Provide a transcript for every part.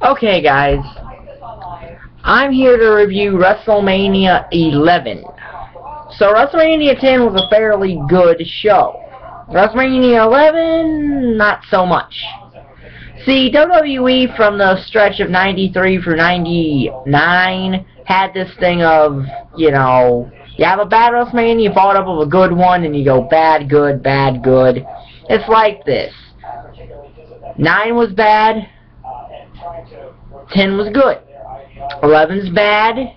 Okay, guys, I'm here to review WrestleMania 11. So WrestleMania 10 was a fairly good show. WrestleMania 11, not so much. See, WWE from the stretch of 93 through 99 had this thing of, you know, you have a bad WrestleMania, you follow it up with a good one, and you go bad, good, bad, good. It's like this. 9 was bad, 10 was good, 11's bad,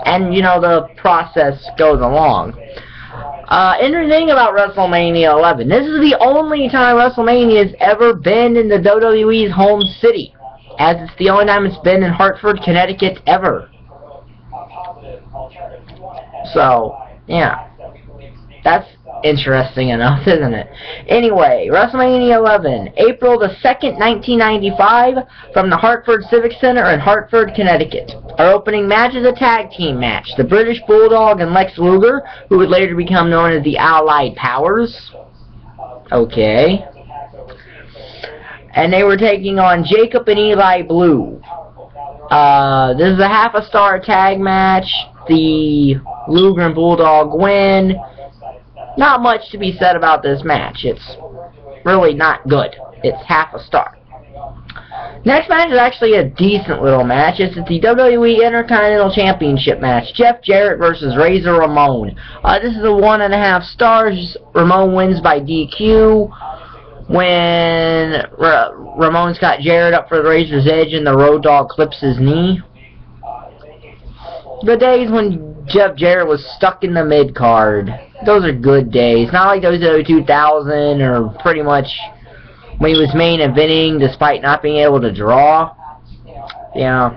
and, you know, the process goes along. Interesting about WrestleMania 11. This is the only time WrestleMania has ever been in the WWE's home city, as it's the only time it's been in Hartford, Connecticut ever. So, yeah. That's interesting enough, isn't it? Anyway, WrestleMania 11, April the 2nd, 1995, from the Hartford Civic Center in Hartford, Connecticut. Our opening match is a tag team match. The British Bulldog and Lex Luger, who would later become known as the Allied Powers. Okay. And they were taking on Jacob and Eli Blue. This is a half-a-star tag match. The Luger and Bulldog win. Not much to be said about this match. It's really not good. It's half a star. Next match is actually a decent little match. It's the WWE Intercontinental Championship match. Jeff Jarrett versus Razor Ramon. This is a 1.5 stars. Ramon wins by DQ. When Ramon's got Jarrett up for the Razor's Edge and the Road Dogg clips his knee. The days when Jeff Jarrett was stuck in the mid-card. Those are good days. Not like WWE 2000 or pretty much when he was main eventing despite not being able to draw. Yeah.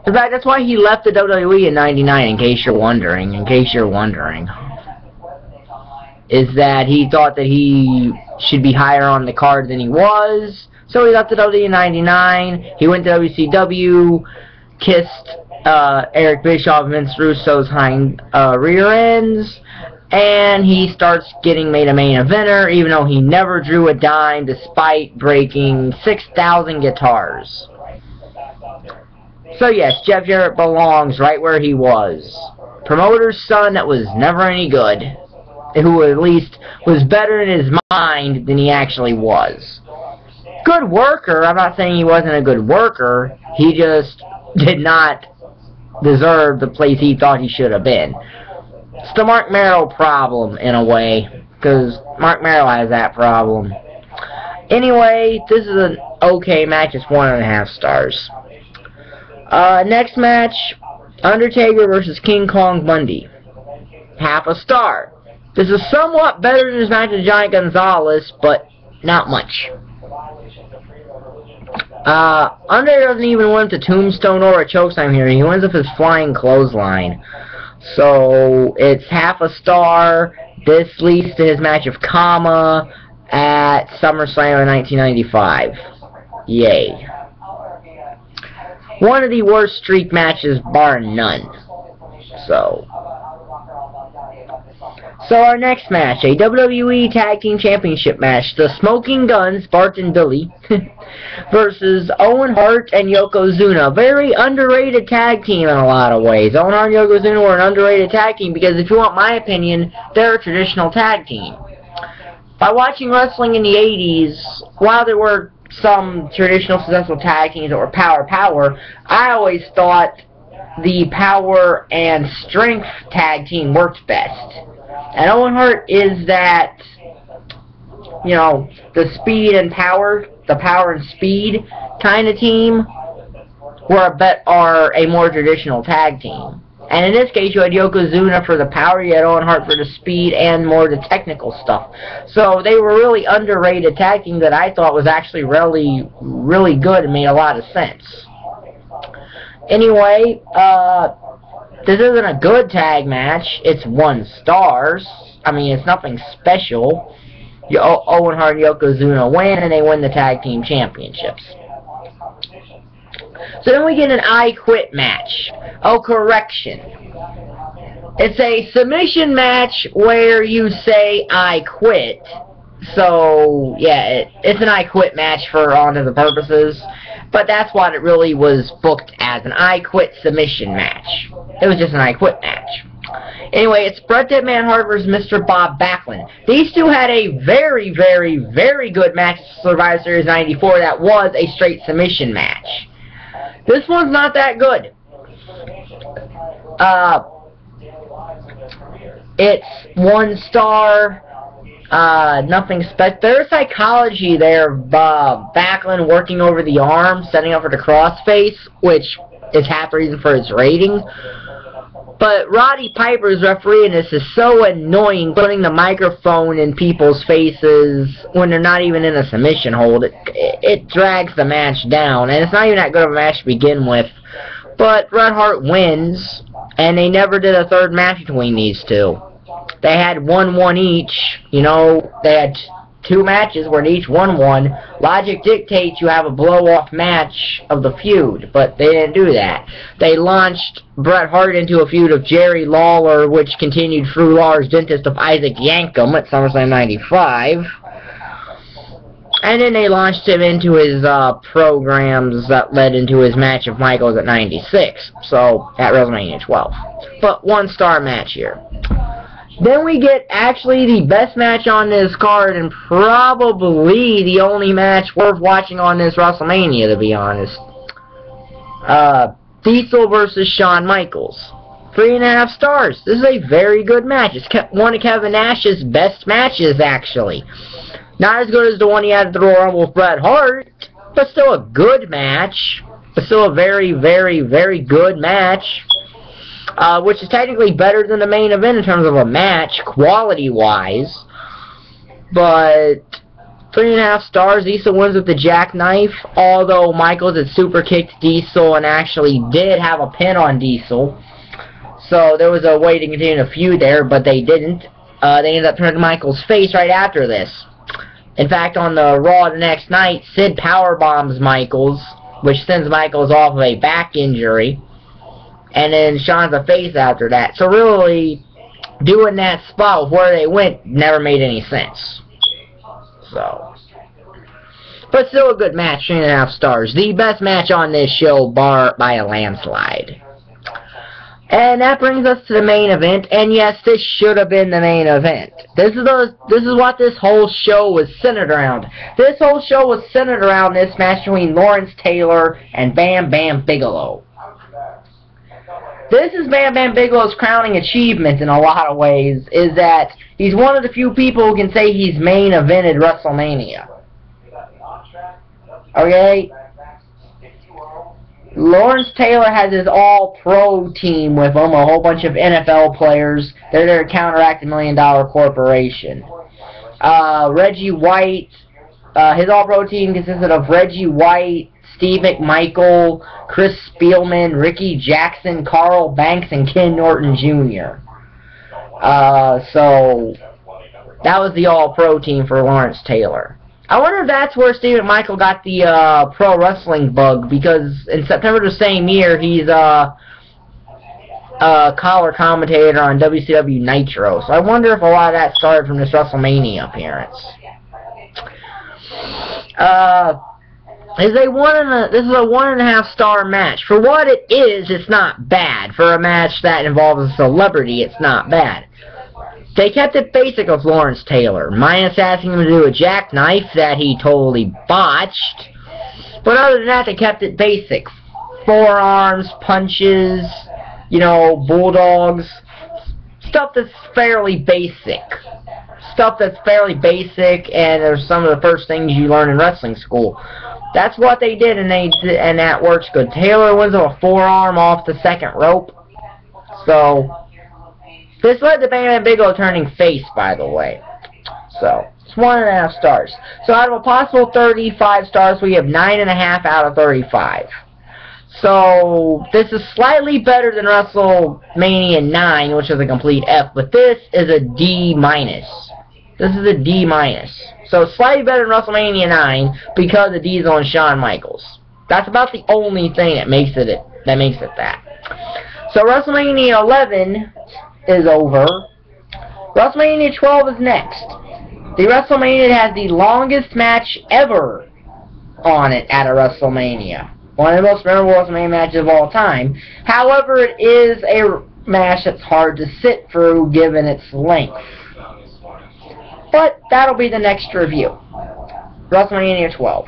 In fact, that's why he left the WWE in 99, in case you're wondering. Is that he thought that he should be higher on the card than he was. So he left the WWE in 99. He went to WCW, kissed Eric Bischoff and Vince Russo's hind rear ends, and he starts getting made a main eventer, even though he never drew a dime despite breaking 6,000 guitars. So yes, Jeff Jarrett belongs right where he was. Promoter's son that was never any good, who at least was better in his mind than he actually was. Good worker, I'm not saying he wasn't a good worker, he just did not deserve the place he thought he should have been. It's the Mark Merrill problem, in a way, because Mark Merrill has that problem. Anyway, this is an okay match. It's 1.5 stars. Next match, Undertaker versus King Kong Bundy. Half a star. This is somewhat better than his match with Giant Gonzalez, but not much. Undertaker doesn't even win with a tombstone or a chokeslam here. He wins with his flying clothesline. So, it's half a star. This leads to his match of Kama at SummerSlam in 1995. Yay. One of the worst streak matches, bar none. So our next match, a WWE Tag Team Championship match. The Smoking Guns, Bart and Billy, versus Owen, Hart, and Yokozuna. Very underrated tag team in a lot of ways. Owen, Hart, and Yokozuna were an underrated tag team because, if you want my opinion, they're a traditional tag team. By watching wrestling in the 80s, while there were some traditional successful tag teams that were power, I always thought the power and strength tag team worked best. And Owen Hart is that, you know, the speed and power, the power and speed kind of team, are a more traditional tag team. And in this case, you had Yokozuna for the power, you had Owen Hart for the speed, and more the technical stuff. So they were really underrated tag team that I thought was actually really good and made a lot of sense. Anyway, this isn't a good tag match. It's 1 star. I mean, it's nothing special. Owen Hart and Yokozuna win, and they win the tag team championships. So then we get an I Quit match. Oh, correction. It's a submission match where you say I quit, So, yeah, it's an I Quit match for all intents and purposes. But that's what it really was booked as, an I Quit submission match. It was just an I Quit match. Anyway, it's Bret the Man Hart versus Mr. Bob Backlund. These two had a very, very, very good match at Survivor Series 94 that was a straight submission match. This one's not that good. It's 1 star. Nothing special. There's psychology there of Backlund working over the arm, setting up for the crossface, which is half the reason for its rating. But Roddy Piper's refereeing this is so annoying, putting the microphone in people's faces when they're not even in a submission hold. It drags the match down, and it's not even that good of a match to begin with. But Bret Hart wins, and they never did a third match between these two. They had 1-1 each. You know, they had 2 matches where each won 1. Logic dictates you have a blow-off match of the feud, but they didn't do that. They launched Bret Hart into a feud of Jerry Lawler, which continued through Lawler's dentist of Isaac Yankem at SummerSlam 95. And then they launched him into his programs that led into his match of Michaels at 96, so at WrestleMania 12. But 1-star match here. Then we get actually the best match on this card, and probably the only match worth watching on this WrestleMania, to be honest. Diesel versus Shawn Michaels. 3.5 stars. This is a very good match. It's one of Kevin Nash's best matches, actually. Not as good as the one he had at the Royal Rumble with Bret Hart, but still a good match. But still a very, very, very good match. Which is technically better than the main event in terms of a match, quality-wise. But 3.5 stars. Diesel wins with the jackknife, although Michaels had super kicked Diesel and actually did have a pin on Diesel. So there was a way to continue the feud there, but they didn't. They ended up turning Michaels' face right after this. In fact, on the Raw the next night, Sid powerbombs Michaels, which sends Michaels off of a back injury. And then Shawn's a face after that. So really, doing that spot with where they went never made any sense. So, but still a good match, 3.5 stars. The best match on this show, bar by a landslide. And that brings us to the main event. And yes, this should have been the main event. This is what this whole show was centered around. This whole show was centered around this match between Lawrence Taylor and Bam Bam Bigelow. This is Bam Bam Bigelow's crowning achievement in a lot of ways, is that he's one of the few people who can say he's main evented WrestleMania. Okay? Lawrence Taylor has his all-pro team with him, a whole bunch of NFL players. They're there to counteract a $1 million corporation. Reggie White, his all-pro team consisted of Reggie White, Steve McMichael, Chris Spielman, Ricky Jackson, Carl Banks, and Ken Norton Jr. So, that was the all-pro team for Lawrence Taylor. I wonder if that's where Steve McMichael got the pro wrestling bug, because in September the same year, he's a color commentator on WCW Nitro. So I wonder if a lot of that started from this WrestleMania appearance. This is a 1.5 star match. For what it is, it's not bad. For a match that involves a celebrity, it's not bad. They kept it basic with Lawrence Taylor, minus asking him to do a jackknife that he totally botched. But other than that, they kept it basic. Forearms, punches, you know, bulldogs. Stuff that's fairly basic. Stuff that's fairly basic, and there's some of the first things you learn in wrestling school. That's what they did, and that works good. Taylor wins with a forearm off the second rope. So, this led to Bam Bam Bigelow turning face, by the way. So, it's 1.5 stars. So, out of a possible 35 stars, we have 9.5 out of 35. So, this is slightly better than WrestleMania 9, which is a complete F, but this is a D-. This is a D-. So, slightly better than WrestleMania 9 because of Diesel and Shawn Michaels. That's about the only thing that makes it that. So, WrestleMania 11 is over. WrestleMania 12 is next. The WrestleMania that has the longest match ever on it at a WrestleMania. One of the most memorable WrestleMania matches of all time. However, it is a match that's hard to sit through given its length. But that'll be the next review. WrestleMania 12.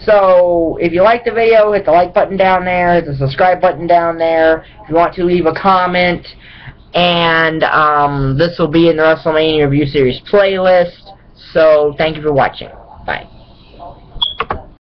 So, if you like the video, hit the like button down there, hit the subscribe button down there. If you want to, leave a comment. And this will be in the WrestleMania Review Series playlist. So, thank you for watching.